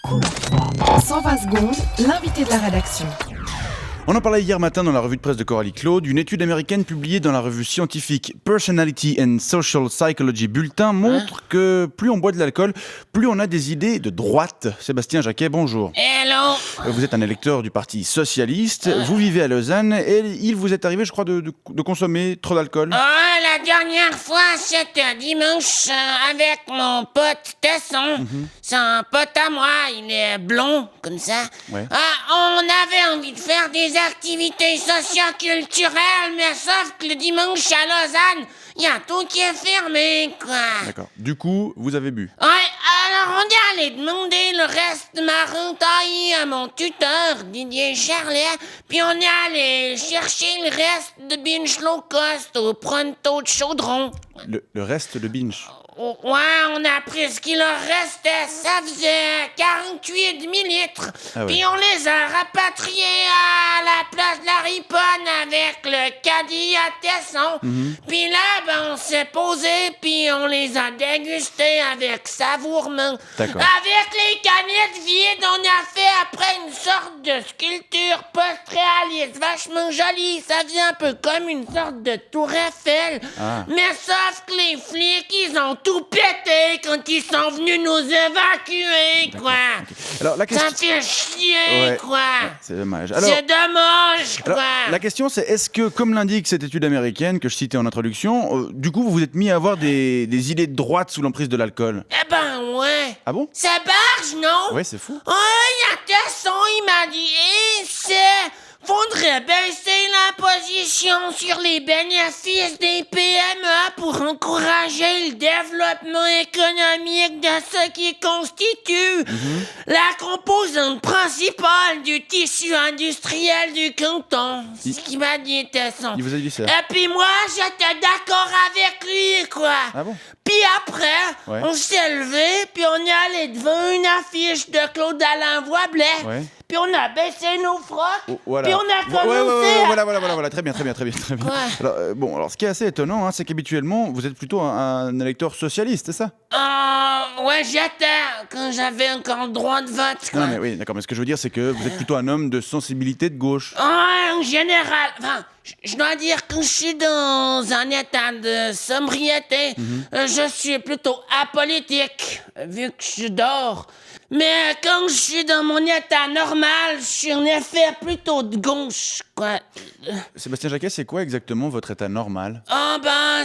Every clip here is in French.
Cool. 120 secondes, l'invité de la rédaction. On en parlait hier matin dans la revue de presse de Coralie Claude. Une étude américaine publiée dans la revue scientifique Personality and Social Psychology Bulletin montre que plus on boit de l'alcool, plus on a des idées de droite. Sébastien Jacquet, bonjour. Hello. Vous êtes un électeur du Parti Socialiste, vous vivez à Lausanne et il vous est arrivé, je crois, de consommer trop d'alcool. La dernière fois, c'était dimanche avec mon pote Tesson. C'est un pote à moi, il est blond, comme ça. Ouais. On avait envie de faire des activités socio-culturelles, mais sauf que le dimanche à Lausanne, il y a tout qui est fermé, quoi. D'accord. Du coup, vous avez bu. Ouais, alors on est allé demander le reste de ma rentaille à mon tuteur, Didier Charlet, puis on est allé chercher le reste de binge low cost au pronto de Chaudron. Le reste de binge. Ouais, on a pris ce qu'il leur restait, ça faisait 48 millilitres. Ah ouais. Puis on les a rapatriés à la place de la Riponne avec le caddie à Tesson. Puis là, on s'est posé, puis on les a dégustés avec savourement. D'accord. Avec les canettes vides, on a fait après une sorte de sculpture post-réaliste vachement jolie. Ça faisait un peu comme une sorte de tour Eiffel. Ah. Mais sauf que les flics, ils ont tout pété quand ils sont venus nous évacuer, quoi. Alors, la question... Ça fait chier, Ouais. quoi. Ouais, c'est dommage. Alors, C'est dommage, quoi. la question, c'est est-ce que, comme l'indique cette étude américaine que je citais en introduction, du coup, vous vous êtes mis à avoir des idées de droite sous l'emprise de l'alcool? Eh ben, ouais. Ah bon? Ça barge, non? Ouais, c'est fou. Oh, il y a Tesson, il m'a dit, faudrait baisser l'imposition sur les bénéfices des PME pour encourager le développement économique de ce qui constitue la composante principale du tissu industriel du canton. C'est ce qu'il m'a dit, Tesson. Il vous a dit ça? Et puis moi, j'étais d'accord avec lui, quoi. Ah bon? Puis après, Ouais. on s'est levé, puis on est allé devant une affiche de Claude-Alain Voiblais. Ouais. Puis on a baissé nos frocs, Oh, voilà. puis on a commencé Ouais, à... voilà. Très bien. Ouais. Alors, ce qui est assez étonnant, c'est qu'habituellement, vous êtes plutôt un électeur socialiste, c'est ça? Ouais, j'étais, quand j'avais encore le droit de vote, quoi. Non, mais oui, d'accord. Mais ce que je veux dire, c'est que vous êtes plutôt un homme de sensibilité de gauche. Ouais, en général, enfin, je dois dire que je suis dans un état de sobriété. Je suis plutôt apolitique, vu que je dors. Mais quand je suis dans mon état normal, je suis en effet plutôt de gauche, quoi. Sébastien Jacquet, c'est quoi exactement votre état normal?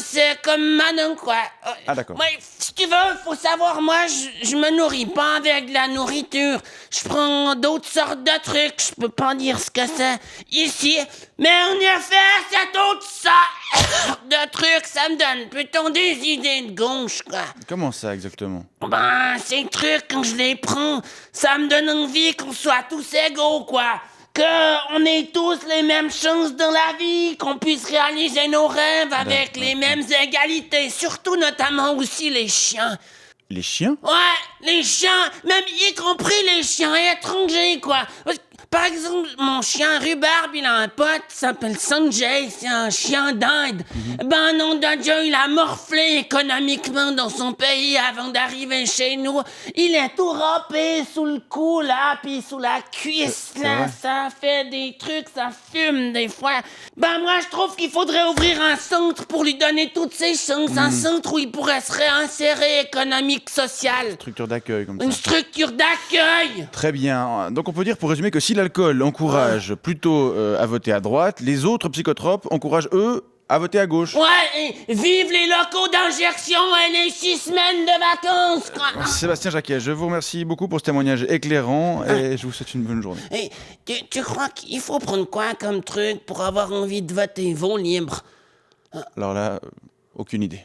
C'est comme Manon, quoi. Ah, d'accord. Ouais, si tu veux, faut savoir, moi, je me nourris pas avec de la nourriture. Je prends d'autres sortes de trucs, je peux pas dire ce que c'est ici. Mais en effet, cette autre sorte de trucs, ça me donne plutôt des idées de gauche, quoi. Comment ça exactement? Ces trucs, quand je les prends, ça me donne envie qu'on soit tous égaux, quoi. Qu'on ait tous les mêmes chances dans la vie, qu'on puisse réaliser nos rêves avec les mêmes égalités, surtout notamment aussi les chiens. Les chiens? Ouais, les chiens, même y compris les chiens étrangers, quoi. Par exemple, mon chien Rhubarbe, il a un pote qui s'appelle Sanjay, c'est un chien d'Inde. Nom de Dieu, il a morflé économiquement dans son pays avant d'arriver chez nous. Il est tout râpé sous le cou, là, puis sous la cuisse, là. Ça fait des trucs, ça fume des fois. Moi, je trouve qu'il faudrait ouvrir un centre pour lui donner toutes ses chances. Un centre où il pourrait se réinsérer économique, social. Structure d'accueil comme ça. Une structure d'accueil. Très bien. Donc on peut dire pour résumer que si l'alcool encourage plutôt à voter à droite, les autres psychotropes encouragent eux à voter à gauche. Ouais, et vive les locaux d'injection et les 6 semaines de vacances, quoi. Sébastien Jacquet, je vous remercie beaucoup pour ce témoignage éclairant et je vous souhaite une bonne journée. Et tu crois qu'il faut prendre quoi comme truc pour avoir envie de voter vont libre? Alors là, aucune idée.